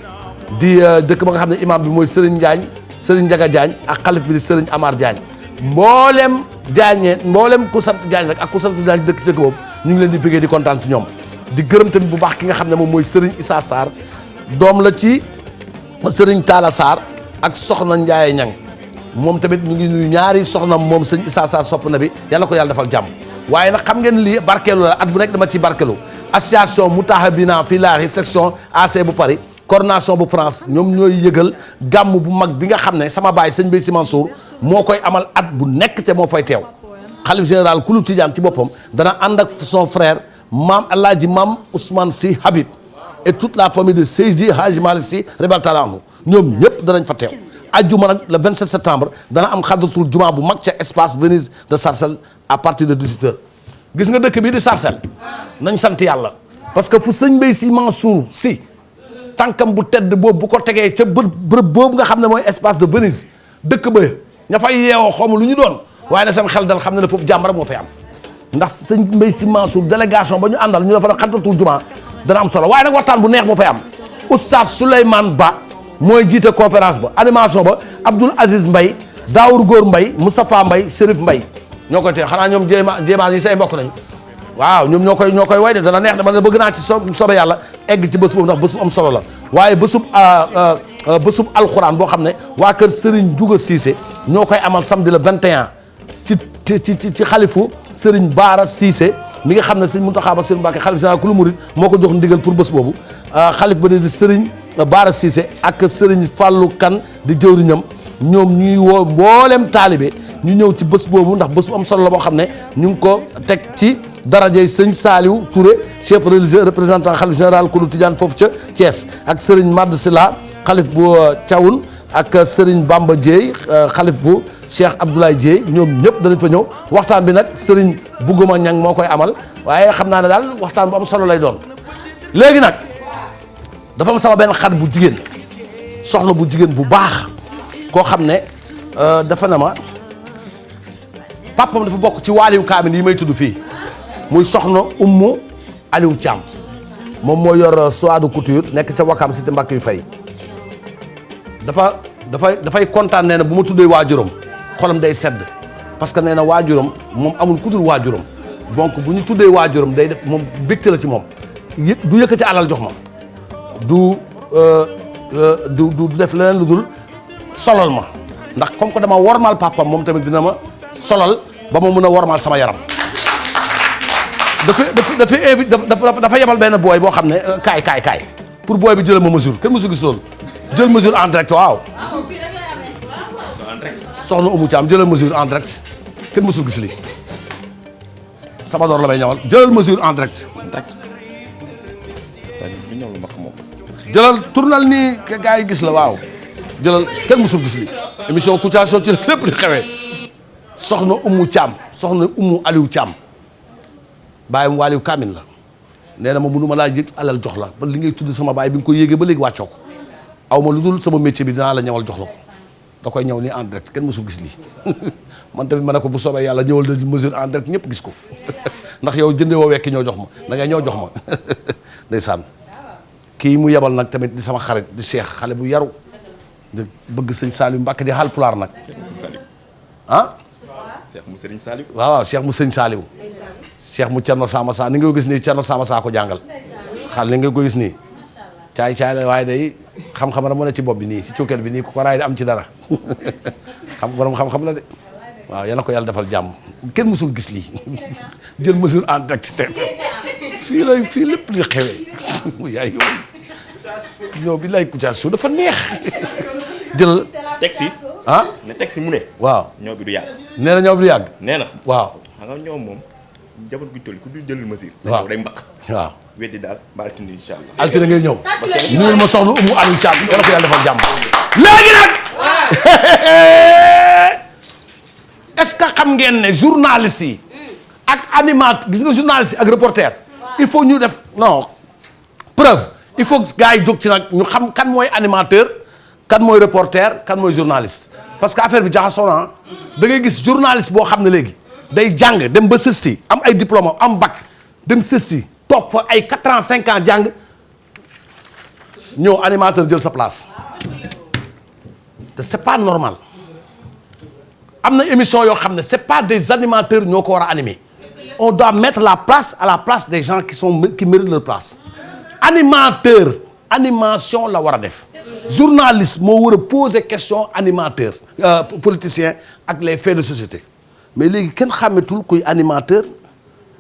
di dëkk ba nga xam ne imam bi mooy Serigne Njaañ Serigne Njaga Jaañ ak xalif bi di Serigne Amar Jaañ mboolem jaañee mboolem ku sant Jaañ rek ak ku sant Jaañ dëkk dëkk boobu ñu ngi leen di bëggee di kontaan ci ñoom di gërëm tamit bu baax ki nga xam ne moom mooy Serigne Issa Sarr doom la ci Serigne Talla Sarr ak soxna Ndiaye Ñang moom tamit ñu ngi nuyu ñaari soxna moom sëñ Issa Sarr sopp na bi yàlla ko yàlla defal jàmm waaye nag xam ngeen lii barkeelu la at bu nekk dama ciy barkeelu association Moutahabina Filahi section AC bu Paris coordination bu France ñoom ñooy yëgal gàmm bu mag bi nga xam ne sama baay sëñ Bay Si Mansour moo koy amal at bu nekk te moo fay teew xalif général kulu Tidiane ci boppam dana ànd ak son frère maam Alaaji maam Ousmane Sy Habib et toute la famille de Seydi Hadji Malick Sy radiyallahu anhu ñoom ñëpp danañ fa teew ajjuma nag le 27 septembre dana am xaddatul juma bu mag ca espace Venise de Sarcelles à partir de 18h gis nga dëkk bii di Sarcelles nañ sant yàlla parce que fu sëñ Bay Si Mansour si tànkam bu tedd boobu bu ko tegee ca bërëb boobu nga xam ne mooy espace de Venise dëkk ba ña fay yeewoo xawma lu ñu doon waaye na seen xel dal xam ne ne foofu jàmm rek moo fay am ndax sëñ Bay Si Mansour délégation ba ñu àndal ñu dafa la xaddatul juma dana am solo waaye nag waxtaan bu neex moo fay am oustaz Souleymane Ba mooy jiite conférence ba animation ba Abdoul Aziz Mbaye Daour Góor Mbaye Moustapha Mbaye Chérif Mbaye ñoo koy tee xanaa ñoom jéemaa yi say mbokk nañ waaw ñoom ñoo koy way de dana neex dama ne bëgg naa ci sobe yàlla egg ci bés boobu ndax bés bu am solo la waaye bésub alxuraan boo xam ne waa kër Serigne Juga Cissé ñoo koy amal samedi le 21 ci xalifu Serigne Baara Cissé mi nga xam ne Serigne Mountakha Bassirou Mbacké xalif général ku lu murid moo ko jox ndigal pour bés boobu xalif ba di Serigne Baara Cissé ak Serigne Fallou Kane di jëwriñam ñoom ñuy woo mboolem taalibe ñu ñëw ci bés boobu ndax bés bu am solo la boo xam ne ñu ngi ko teg ci darajey sëñ Saliou Touré chef religieux représentant xalif général ku lu Tidiane foofu ca Thiès ak Serigne Mad Sila xalif bu Thiawoun ak Serigne Bamba Dieye xalif bu Cheikh Abdoulaye Dieye ñoom ñëpp danañ fa ñëw waxtaan bi nag Serigne Bougouma Niang moo koy amal waaye xam naa ne daal waxtaan bu am solo lay doon léegi nag dafa am sama benn xarit bu jigéen soxna bu jigéen bu baax koo xam ne dafa na ma papam dafa bokk ci waaliyu kaamil yi may tudd fii muy soxna Ummu Aliou Thiam moom moo yor soie de couture nekk ca Wakam cité Mbàkke yu fay dafay kontaan nee na bu ma tuddee waajuram xolam day sedd parce que nee na waajuram moom amul ku dul waajuram donc bu ñu tuddee waajuram day def moom bégte la ci moom du yëkkati alal jox ma du def leneen lu dul solal ma ndax comme que dama wormaal papam moom tamit dina ma solal ba ma mën a wormaal sama yaram dafa yebal benn booy boo xam ne kaay pour booy bi jëlal ma mesure kenn mësu gis loolu jël mesure en direct waaw soxna Umu Caam jëlal mesure en direct kenn mësul gis lii sama door la may ñawal jëlal mesure en direct jëlal tournal nii gars yi gis la waaw jëlal kenn mësul gis lii émission Kouthia Show ci lépp di xewee soxna Umu Caam soxna Umu Aliou Caam bàyyam waaliyu kaamin la nee na ma mënuma laa yëg alal jox la ba li ngay tudd sama baay bi nga ko yéegee ba léegi wàccoo ko aw ma lu dul sama métier bi dinaa la ñëwal jox la ko da koy ñëw nii en direct kenn mësul gis lii man tamit ma ne ko bu soobee yàlla ñëwal da mesure en direct ñëpp gis ko ndax yow jëndee woo wekki ñoo jox ma da ngay ñoo jox ma ndeysaan kii mu yebal nag tamit di sama xarit di Cheikh xale bu yaru di bëgg sëñ Saliou Mbacke di Haalpulaar nag ah Cheikh mu Serigne Saliou waaw Cheikh mu sëñ Saliou Cheikh mu Cerno Sama Sa ni nga ko gis nii Cerno Sama Sa ko jàngal xal ni nga ko gis nii caay la waaye day xam-xam la mu ne ci bopp bi nii ci cukket bi nii ku ko raay di am ci dara borom xam-xam la de waaw yal na ko yàlla defal jàmm kenn mësul gis lii jël mesure en direct ci TFM fii lépp li xewee yaay ñoo bi lay Kouthia Show dafa neex jël taxi ah ne taxi mu ne waaw ñoo bi du yàgg nee na ñoo bi du yàgg nee na waaw xam nga ñoom moom jamono guñ toll ku dul jëlul mesure waaw day mbaq waaw weddi daal ba altine incha allah altine ngay ñëw nuyul ma soxna Umu Aliou Thiam yal na ko yàlla defal jàmm léegi nag est-ce que xam ngeen ne journaliste yi ak animateur gis nga journaliste yi ak reporter il faut ñu def non preuve il faut gars yi jóg ci nag ñu xam kan mooy animateur kan mooy reporter kan mooy journaliste parce que affaire bi jaxasoo na da ngay gis journaliste boo xam ne léegi day jàng dem ba sësti am ay diplôme am bac dem sësti toog fa ay 4 ans 5 ans jàng ñëw animateur jël sa place te c'est pas normal am na émission yoo xam ne c'est pas des animateurs ñoo ko war a animer on doit mettre la place à la place des gens qui méritent leur place animateur animation la war a def journaliste moo war a poser question animateur politicien ak les faits de société mais léegi kenn xàmmetul kuy animateur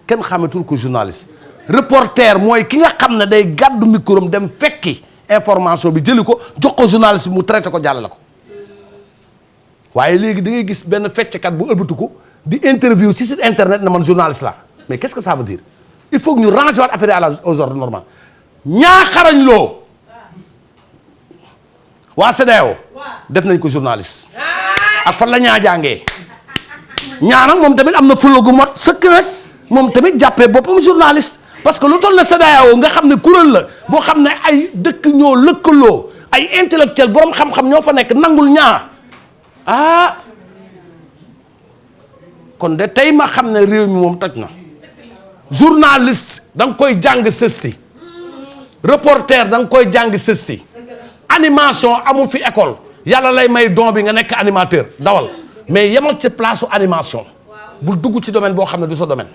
kenn xàmmetul kuy journaliste reporter mooy ki nga xam ne day gàddu micro am dem fekki information bi jëli ko jox ko journaliste bi mu traité ko jàllale ko waaye léegi da ngay gis benn fecckat bu ëlbatu ko di interview ci site internet na man journaliste la mais qu'est-ce que ça veut dire il faut que ñu ranger waat affaire aux ordres normaux ñaaxarañ loo waa CEDEAO def nañ ko journaliste ak fan la ñaa jàngee ñaanag moom tamit am na fulla gu mot sëkk nag moom tamit jàppee boppam journaliste parce que lu toll na CEDEAO nga xam ne kuréel la boo xam ne ay dëkk ñoo lëkkaloo ay intellectuel borom xam-xam ñoo fa nekk nangul ñaa kon de tey ma xam ne réew mi moom toj na journaliste da nga koy jàng sësti reporter da nga koy jàng sësti animation amul fi école yàlla lay may don bi nga nekk animateur dawal mais yemal ci place su animation bul dugg ci domaine boo xam ne du sa domaine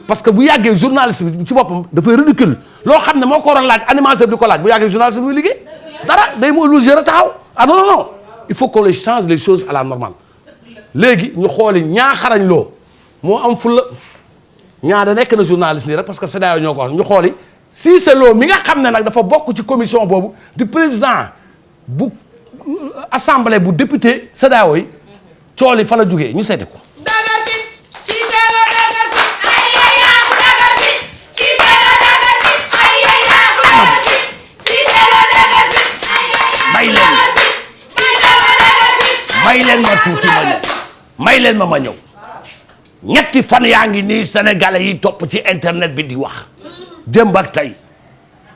parce que bu yàggee journaliste bi ci boppam dafay ridicule loo xam ne moo ko waroon laaj animateur di ko laaj bu yàggee journaliste bi muy liggéey dara day mu obligé a taxaw non non non il faut qu'on les change les choses à la normale léegi ñu xooli ñaaxarañ loo moo am fulla ñaa da nekk na journaliste nii rek parce que CEDEAO ñoo ko wax ñu xooli Cissé Lo mi nga xam ne nag dafa bokk ci commission boobu di président bu assemblée bu député CEDEAO yi cooli fa la jógee ñu seeti ko may leen ma tuuti ma ñëw may leen ma ñëw ñetti fan yaa ngi nii sénégalais yi topp ci internet bi di wax démb ak tey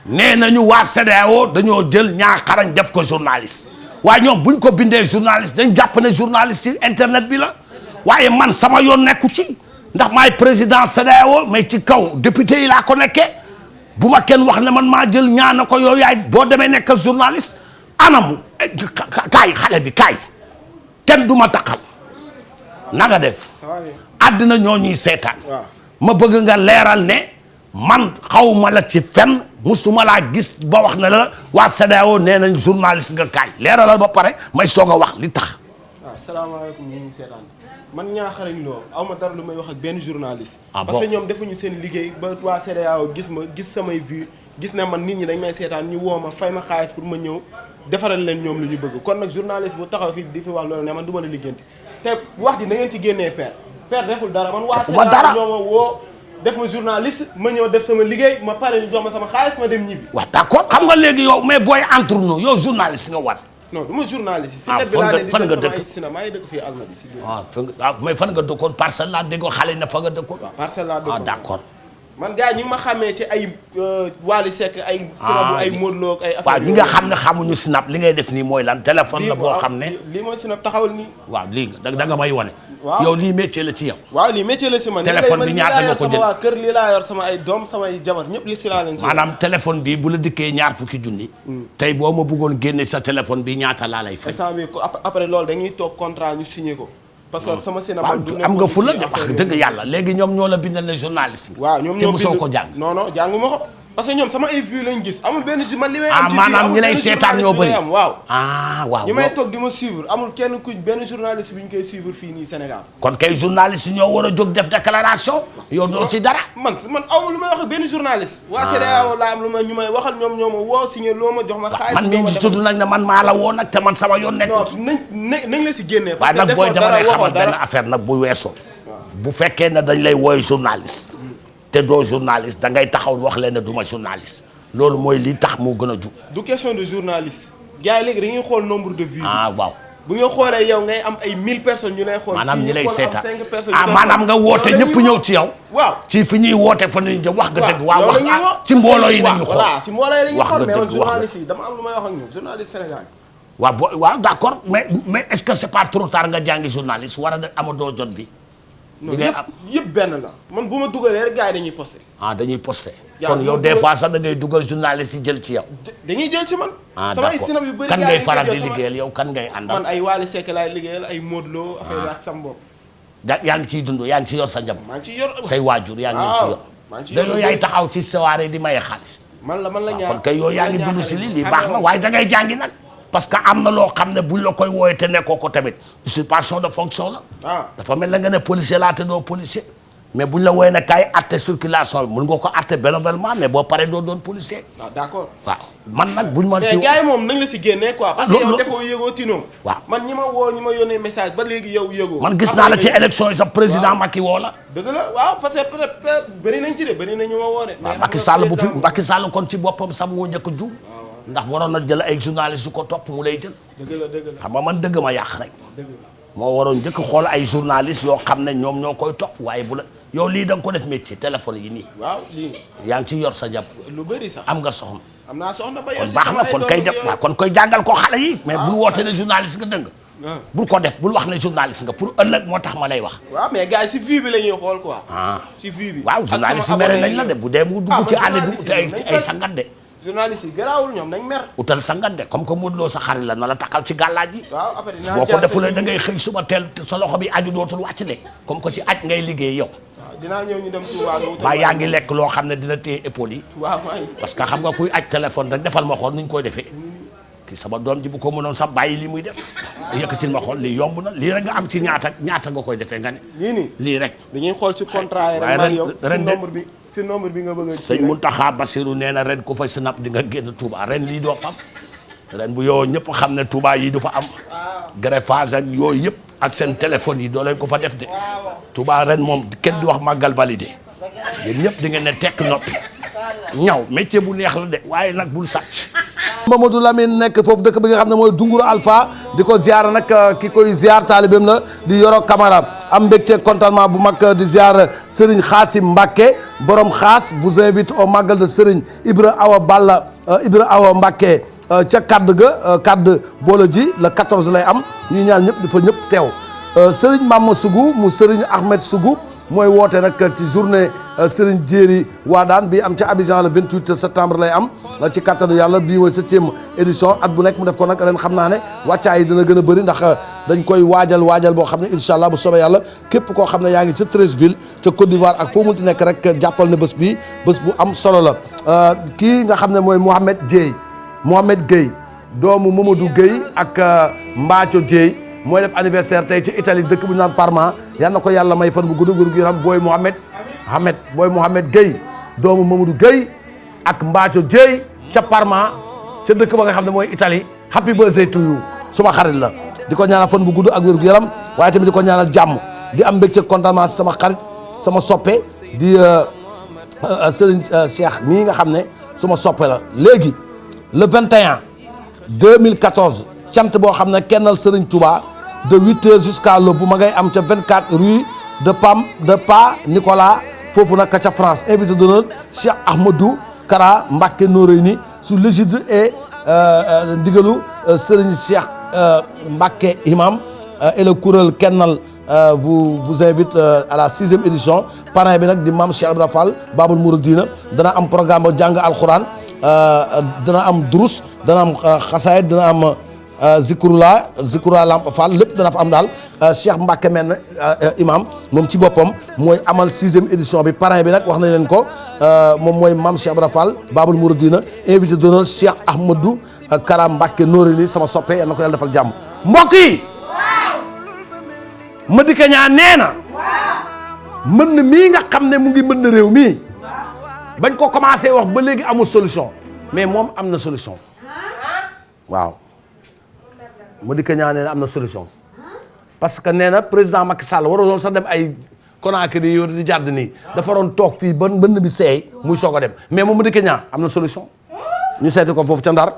nee nañu waa CEDEAO dañoo jël ñaaxarañ def ko journaliste waaye ñoom buñ ko bindee journaliste dañ jàpp ne journaliste ci internet bi la waaye man sama yoon nekku ci ndax maay président CEDEAO mais ci kaw député yi laa ko nekkee bu ma kenn wax ne man maa jël ñaana ko yow yaay boo demee nekkal journaliste anam kaay xale bi kaay kenn du ma taqal na nga def àddina ñoo ñuy seetaan ma bëgg nga leeral ne man xawma la ci fenn musuma laa gis ba wax ne la waa CEDEAO nee nañ journaliste nga kaay leeralal ba pare may soog a wax li tax. waaw salaamaaleykum ñu ngi seetaan man ñaaxarañ loo aw ma dara lu may wax ak benn journaliste. Ah bon? parce que ñoom defuñu seen liggéey ba waa CEDEAO gis ma gis samay vues gis na man nit ñi dañ may seetaan ñu woo ma fay ma xaalis pour ma ñëw defaral leen ñoom lu ñu bëgg kon nag journaliste bu taxaw fii di fi wax loolu ne man du ma la liggéeyanti te wax ji na ngeen ci génnee père deful dara man waa CEDEAO ñoo ma woo def ma journaliste ma ñëw def sama liggéey ma pare ñu jox ma sama xaalis ma dem ñibbi. waaw d'accord xam nga léegi yow mais booy entre nous yow journaliste nga war. non du ma journaliste yi. si ah net bi laa leen di fan nga def sama dëkk ay cinéma maa ngi dëkk fii Almadi si biir. mais fan nga dëkkoon parcelle laa déggoo xale na fa nga dëkkoon. waaw parcelle laa dëkkoon d'accord. man gars ñi ma xamee ci ay Wally Seck ay. Sinabu ay Modou Lo ak ay. waaw ñi nga xam ne xamuñu Snap li ngay def nii mooy lan téléphone la boo xam ne. lii mooy Snap taxawal nii. waaw lii da nga may wane. waaw yow lii métier la ci yow. waaw lii métier la si man. téléphone bi ñaata nga ko jël sama waa kër lii laa yor sama ay doom samay jabar ñëpp li si laa leen si. maanaam téléphone bi bu la dikkee ñaar fukki junni. tey boo ma bëggoon génne sa téléphone bi ñaata laa lay fay. instant bi après loolu dañuy toog contrat ñu signé ko. parce que sama cinéma du am nga fu la wax dëgg yàlla léegi ñoom ñoo la bindal ne journaliste nga. waaw ñoom te mosoo ko jàng. non non jànguma ko parce que ñoom sama ay vues lañ gis amul benn man li may am ci maanaam ñi lay seetaan ñoo bëri waaw waaw ñi may toog di ma suivre amul kenn ku benn journaliste bi ñu koy suivre fii nii Sénégal kon kay journaliste ñoo war a jóg def déclaration yow doo ci dara man awma lu may wax ak benn journaliste waa CEDEAO laa am lu may ñu may waxal ñoom ñoo ma woo signé loo ma jox ma xaalis man mii ci tudd nag ne man maa la woo nag te man sama yoon nekk ci nañ la si génnee waaye nag booy dama lay xamal benn affaire nag bu weesoo bu fekkee ne dañ lay wooy journaliste te doo journaliste da ngay taxaw wax leen ne du ma journaliste loolu mooy li tax mu gën a jug. du question de journaliste gars yi léegi dañuy xool nombre de vues. waaw. bu nga xoolee yow ngay am ay 1000 personnes ñu lay xool. maanaam ñi lay seetaan 5 personnes. maanaam nga woote ñëpp ñëw ci yow. waaw ci fi ñuy woote fa ñu jëm wax nga dëgg. waaw wax ci mbooloo yi nañu xool. voilà si mbooloo yi nañu xool mais man wax journaliste yi dama am lu may wax ak ñoom journaliste Sénégal. waaw d'accord mais est-ce que c'est pas trop tard nga jàngi journaliste war a amadoo jot bi. non yëpp benn la man bu ma dugalee rek gars yi dañuy posté. dañuy posté. kon yow des fois sax da ngay dugal journaliste yi jël ci yow. dañuy jël ci man. sama ay sinab yu bëri kan ngay faral di liggéeyal yow kan ngay àndal. man ay Wally Seck laay liggéeyal ay Modou Lo affaire ak sam bopp. yaa ngi ciy dund yaa ngi ci yor sa njab. maa ngi ciy yor say waajur yaa ngi ci yor. maa ngi ciy yor yow yaay taxaw ci soirée di maye xaalis. man la ñaan kon kay yow yaa ngi dund si lii baax na waaye da ngay jàngi nag. parce que am na loo xam ne buñ la koy wooyee te nekkoo ko tamit usurpation de fonction la. dafa mel na nga ne policier laa te doo policier. mais buñ la wooyee ne kaay atte circulation bi mun nga ko atte bénévolement mais boo paree doo doon policier. d'accord. waaw man nag buñ ma. mais gars yi moom nañ la si génnee quoi. parce que yow defoo yëgoo tinoo. waaw man ñi ma woo ñi ma yónnee message ba léegi yow yëgoo. man gis naa la ci élection yi sax président Macky woo la. dëgg la waaw parce que peut-être bëri nañ ci de bëri nañu ma woo de. waaw Macky Sall bu fi Macky Sall kon ci boppam sax moo njëkk a juum. ndax waroon na jël ay journalistes yu ko topp mu lay jël. dëgg la xam nga man dëgg ma yàq rek. moo waroon njëkk xool ay journalistes yoo xam ne ñoom ñoo koy topp waaye bu la yow lii da nga ko def métier téléphone yi nii. waaw lii. yaa ngi ci yor sa jàpp. lu bëri sax am nga soxna. am naa soxna ba yor si baax sama na ay kon kay def waaw kon koy jàngal ko xale yi. mais bul woote ne journaliste nga dëng. bul ko def bul wax ne journaliste nga pour ëllëg moo tax ma lay wax. waaw mais gars yi si vue bi la ñuy xool quoi. si vue bi. waaw journaliste yi mere nañ la de bu dee mu dugg ci àll bi ut ay sangat de. journaliste yi garaawul ñoom nañ mer. utal sangat de comme que Modou Lo sa xarit la na la taxal ci gàllaaj yi. waaw après dinaa boo ko defulee da ngay xëy suba teel sa loxo bi aju dootul wàcc de comme que ci aj ngay liggéey yow. waaw dinaa ñëw ñu dem Touba nga ba yaa ngi lekk loo xam ne dina téye épaule yi. waaw parce que xam nga kuy aj téléphone rek defal ma xool nu ñu koy defee. kii sama doom ji bu ko mënoon sax bàyyi li muy def. yëkkatil ma xool lii yomb na lii rek nga am ci ñaata nga koy defee nga ne. lii rek. dañuy xool ci contrat yi rek yow si nombre bi nga bëgg a. sëñ Mountakha Bassirou nee na ren ku fa sinap di nga génn Touba ren lii doo am ren bu yow ñëpp xam ne Touba yi du fa am. greffage ak yooyu yëpp ak seen téléphone yi doo leen ko fa def de. Touba ren moom kenn du wax màggal validé yéen ñëpp di ngeen ne tekk noppi ñaw métier bu neex la de waaye nag bul sàcc. Mamadou Lamine nekk foofu dëkk bi nga xam ne mooy Dunguru Alpha di ko ziar nag ki koy ziar taalibeem la di Yoro Camara am mbégte contentement bu mag di ziar Serigne Khassim Mbacké borom xaas vous invite au magal de Serigne Ibra Awa Balla Ibra Awa Mbacké ca kadd ga kadd boole ji le 14 lay am ñuy ñaan ñëpp dafa ñëpp teew Serigne Mama Sougou mu Serigne Ahmed Sougou mooy woote nag ci journée Serigne Jéeri Waadaan bi am ca Abidjan le 28 septembre lay am ci kattanu yàlla bii mooy 7e édition at bu nekk mu def ko nag ren xam naa ne wàccaay yi dina gën a bëri ndax dañ koy waajal boo xam ne incha allah bu soobee yàlla képp koo xam ne yaa ngi ca Treichville ca Côte d'Ivoire ak foo munti nekk rek jàppal ne bés bi bés bu am solo la kii nga xam ne mooy Mohamed Gueye doomu Mamadou Gueye ak Mbaaco Dieye mooy def anniversaire tey ci Italie dëkk bu ñu naan Parma yal na ko yàlla may fan bu gudd gu yaram booy Mohamed Gueye doomu Mamadou Gueye ak Mbaaco Dieye ca Parma ca dëkk ba nga xam ne mooy Italie happy birthday to you suma xarit la di ko ñaanal fan bu gudd ak wér gu yaram waaye tamit di ko ñaanal jàmm di am mbégte contentement sama xarit sama soppe di Serigne Cheikh mii nga xam ne suma soppe la léegi le 21 2014 cant boo xam ne kennal Serigne Touba de 8h jusqu'à l'aube bu ma ngay am ca 24 rue de Pa Nicolas foofu nag ca France invité d'honneur Cheikh Ahmadou Kara Mbacké Noreyni sous l'égide et ndigalu Serigne Cheikh Mbacké imam et le kuréel kennal vous invite à la 6e édition parrain bi nag di Mame Cheikh Ibra Fall Babul Mouridina dana am programme ba jàng alxuraan dana am durus dana am xasaayid dana am Zikrula Lamp Fall lépp dana fa am daal Cheikh Mbacké men imam moom ci boppam mooy amal 6e édition bi parrain bi nag wax na leen ko moom mooy Mame Cheikh Ibra Fall Babul Mouridina invité d'honneur Cheikh Ahmadou Kara Mbacké Noreyni sama soppe yal na ko yàlla defal jàmm mbokk yi Madické Niang nee na mën mii nga xam ne mu ngi mën réew mii bañ ko commencé wax ba léegi amul solution mais moom am na solution waaw Madické Niang nee na am na solution parce que nee na président Macky Sall waroon sax dem ay Conakry yow di jàdd nii dafa doon toog fii ba mbënn bi seey muy soog a dem mais moom Madické Niang am na solution ñu seeti ko foofu ca Ndar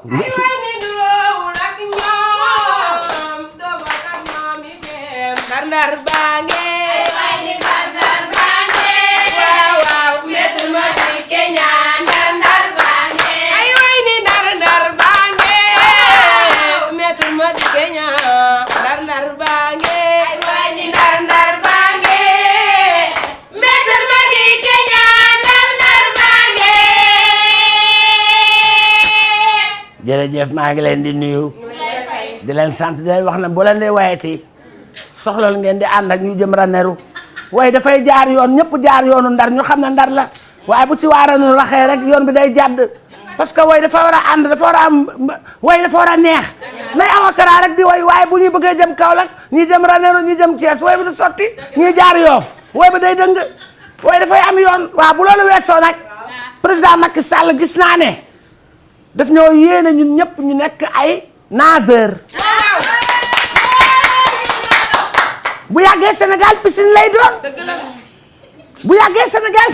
jërëjëf maa ngi leen di nuyu di leen sant di leen wax na bu leen dee wayati soxlal ngeen di ànd ak ñu jëm Ranérou waaye dafay jaar yoon ñëpp jaar yoonu Ndar ñu xam ne Ndar la waaye bu ci waa Ranérou raxee rek yoon bi day jàdd parce que way dafa war a ànd dafa war a am way dafa war a neex nay awakara rek di way waaye bu ñuy bëggee jëm Kaolack ñi jëm Ranérou ñi jëm Thiès way bi du sotti ñi jaar Yoff way bi day dëng way dafay am yoon waaw bu loolu weesoo nag président Macky Sall gis naa ne daf ñoo yéene ñun ñëpp ñu nekk ay nageur bu yàggee Sénégal piscine lay doon bu yàggee Sénégal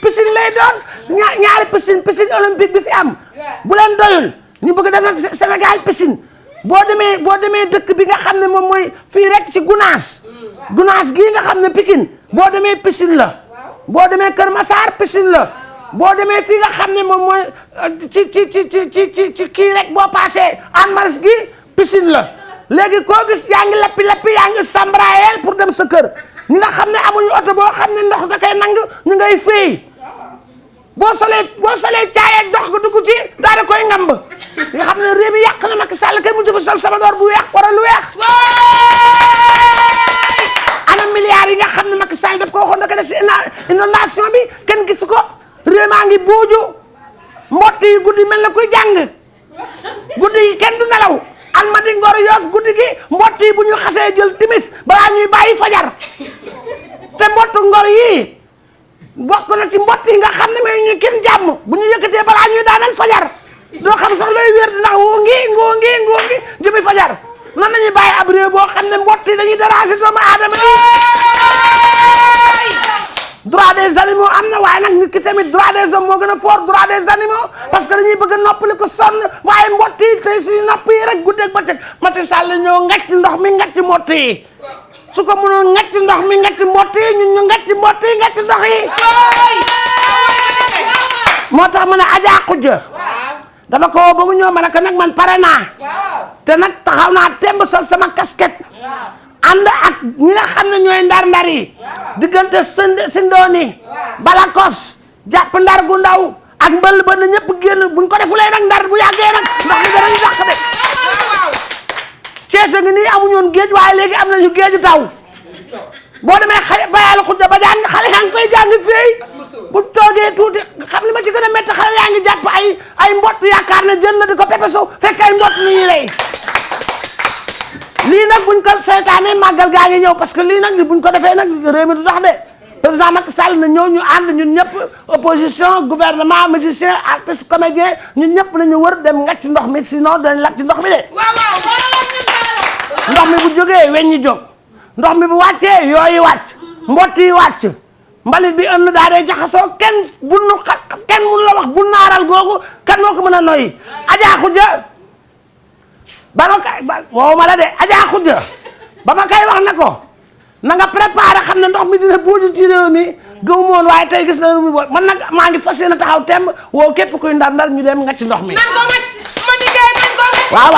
piscine lay doon ñaari piscine olympique bi fi am bu leen doyul ñu bëgg def nag Sénégal piscine boo demee dëkk bi nga xam ne moom mooy fii rek ci Gounass gii nga xam ne Pikine boo demee piscine la boo demee Kër Massar piscine la boo demee fii nga xam ne moom mooy ci kii rek boo passé Hann Maristes gi piscine la léegi koo gis yaa ngi lappi yaa ngi sambraayel pour dem sa kër ñi nga xam ne amuñu oto boo xam ne ndox da koy nang ñu ngay féey boo solee caayee dox nga dugg ci daal di koy ngamb nga xam ne réew mi yàq na Macky Sall kay mu dafa sol sabadoor bu weex wala lu weex ana milliards yi nga xam ne Macky Sall daf ko waxoon da ko def si inondation bi kenn gis ko réew maa ngi buuju mbott yi guddi mel na kuy jàng guddi yi kenn du nelaw Almadi Ngor Yoff guddi gi mbott yi bu ñu xasee jël timis balaa ñuy bàyyi fajar te mbottu Ngor yii bokk na ci mbott yi nga xam ne may ñu kenn jàmm bu ñu yëkkatee balaa ñuy daanal fajar doo xam sax looy wér di ndax ngoo ngi jëmi fajar nan nañuy bàyyi ab réew boo xam ne mbott yi dañuy déranger doomu aadama yi droit des animaux am na waaye nag nit ki tamit droit des hommes moo gën a fort droit des animaux parce que dañuy bëgg a noppali ko sonn waaye mbott yi tey suñu nopp yi rek guddeeg bëccëg Macky Sall ñëw ngacc ndox mi ngacc mbott yi su ko mënoon ngacc ndox mi ngacc mbott yi ñun ñu ngacc mbott yi ngacc ndox yi moo tax ma ne Adja Khoudia dama ko woo ba mu ñëw ma ne ko nag man pare naa te nag taxaw naa temb sol sama casquette ànd ak ñi nga xam ne ñooy ndar yi diggante Sindooni Balakos jàpp Ndar gu ndaw ak mbël ba na ñëpp génn buñ ko defulee nag Ndar bu yàggee nag ndax dara ñu dàq de Cees ngi nii amuñu woon géej waaye léegi am nañu géeju taw boo demee bayal Khoudia ba jàng xale yaa ngi fay jàng fii bu toogee tuuti xam li ma ci gën a métti xale yaa ngi jàpp ay mbott yaakaar ne jën la di ko pepesu fekk ay mbott ni ñuy lay lii nag buñ ko seetaanee màggal gaa ngi ñëw parce que lii nag buñ ko defee nag réew mi du tax de président Macky Sall na ñëw ñu ànd ñun ñëpp opposition gouvernement musicien artiste comédien ñun ñëpp nañu wër dem ngacc ndox mi sinon dañ lap ci ndox mi de ndox mi bu jógee weñ ñi jóg ndox mi bu wàccee yooyu wàcc mbott yi wàcc mbalit bi ënd daa dee jaxasoo kenn mun la wax bu naaral googu kan moo ko mën a noyyi Adja Khoudia ba ma kay woowu ma la de Adja Khoudia ba ma kay wax na ko na nga préparé xam ne ndox mi dina buuju ci réew mi gëw moon waaye tey gis na mu man nag maa ngi fas yéene taxaw temb woo képp kuy ndar ñu dem nga ci ndox mi waaw